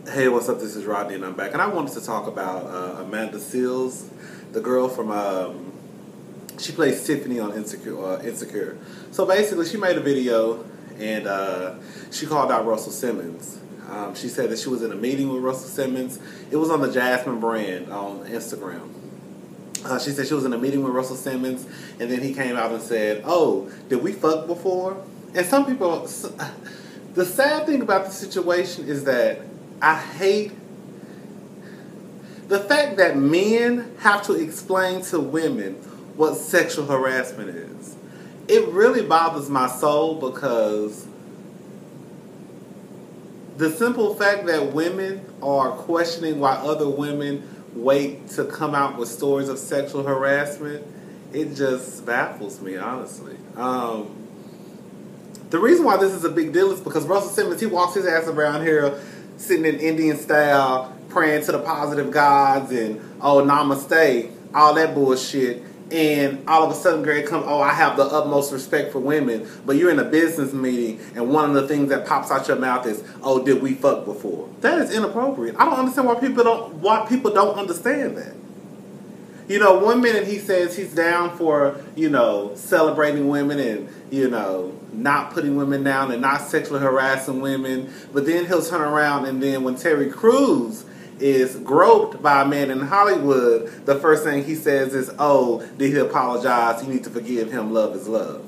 Hey, what's up? This is Rodney, and I'm back. And I wanted to talk about Amanda Seals, the girl from she plays Tiffany on Insecure. So basically, she made a video and she called out Russell Simmons. She said that she was in a meeting with Russell Simmons. It was on the Jasmine brand on Instagram. She said she was in a meeting with Russell Simmons, and then he came out and said, "Oh, did we fuck before?" And some people, the sad thing about the situation is that I hate the fact that men have to explain to women what sexual harassment is. It really bothers my soul because the simple fact that women are questioning why other women wait to come out with stories of sexual harassment, it just baffles me, honestly. The reason why this is a big deal is because Russell Simmons, he walks his ass around here sitting in Indian style, praying to the positive gods and, oh, namaste, all that bullshit. And all of a sudden, Greg comes, oh, I have the utmost respect for women. But you're in a business meeting, and one of the things that pops out your mouth is, oh, did we fuck before? That is inappropriate. I don't understand why people don't understand that. You know, one minute he says he's down for, celebrating women and, not putting women down and not sexually harassing women. But then he'll turn around and then when Terry Crews is groped by a man in Hollywood, the first thing he says is, oh, did he apologize? You need to forgive him. Love is love.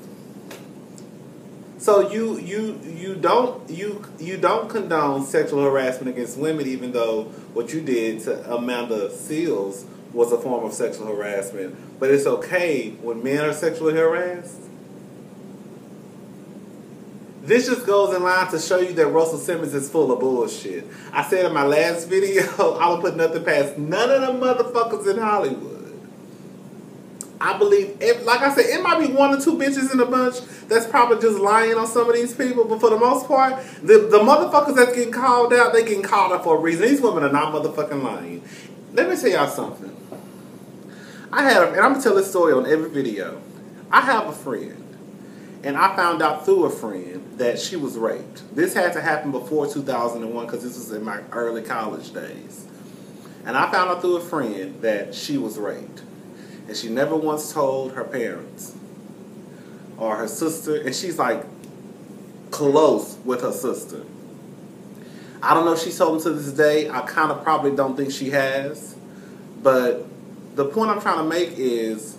So you don't condone sexual harassment against women, even though what you did to Amanda Seals was a form of sexual harassment. But it's okay when men are sexually harassed. This just goes in line to show you that Russell Simmons is full of bullshit. I said in my last video, I don't put nothing past none of the motherfuckers in Hollywood. I believe, like I said, it might be one or two bitches in a bunch that's probably just lying on some of these people, but for the most part, the motherfuckers that's getting called out, they getting called out for a reason. These women are not motherfucking lying. Let me tell y'all something. And I'm going to tell this story on every video. I have a friend. And I found out through a friend that she was raped. This had to happen before 2001 because this was in my early college days. And I found out through a friend that she was raped. And she never once told her parents or her sister. And she's like close with her sister. I don't know if she's told them to this day. I kind of probably don't think she has. But the point I'm trying to make is,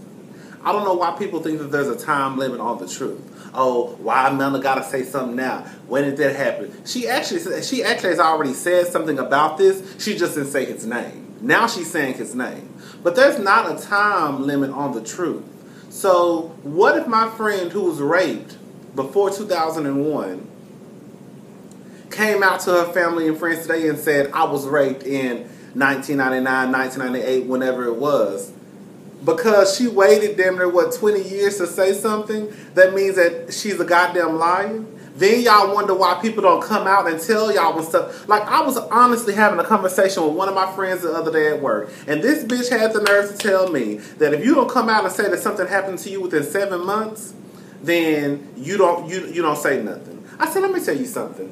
I don't know why people think that there's a time limit on the truth. Oh, why Amanda gotta say something now? When did that happen? She actually has already said something about this. She just didn't say his name. Now she's saying his name. But there's not a time limit on the truth. So what if my friend who was raped before 2001 came out to her family and friends today and said, I was raped in 1999, 1998, whenever it was? Because she waited damn near, 20 years to say something, that means that she's a goddamn liar? Then y'all wonder why people don't come out and tell y'all when stuff. Like, I was honestly having a conversation with one of my friends the other day at work, and this bitch had the nerve to tell me that if you don't come out and say that something happened to you within 7 months, then you don't say nothing. I said, let me tell you something.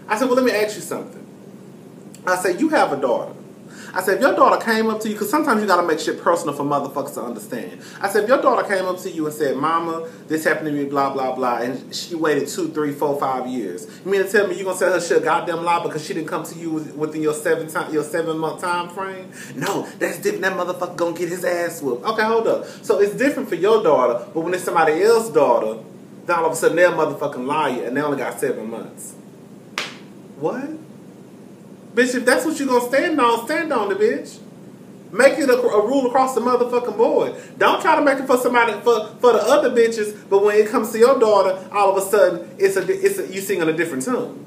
I said, well, let me ask you something. I said, you have a daughter. I said, if your daughter came up to you, because sometimes you got to make shit personal for motherfuckers to understand. I said, if your daughter came up to you and said, Mama, this happened to me, blah, blah, blah, and she waited 2, 3, 4, 5 years. You mean to tell me you're going to tell her shit goddamn lie because she didn't come to you within your 7-month time frame? No, that's different. That motherfucker going to get his ass whooped. Okay, hold up. So it's different for your daughter, but when it's somebody else's daughter, then all of a sudden they're a motherfucking liar and they only got 7 months. What? Bitch, if that's what you're going to stand on the bitch. Make it a rule across the motherfucking board. Don't try to make it for somebody, for the other bitches, but when it comes to your daughter, all of a sudden, you sing on a different tune.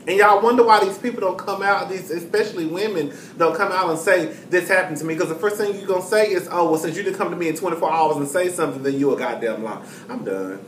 And y'all wonder why these people don't come out, especially women, don't come out and say, this happened to me. Because the first thing you're going to say is, oh, well, since you didn't come to me in 24 hours and say something, then you a goddamn lie. I'm done.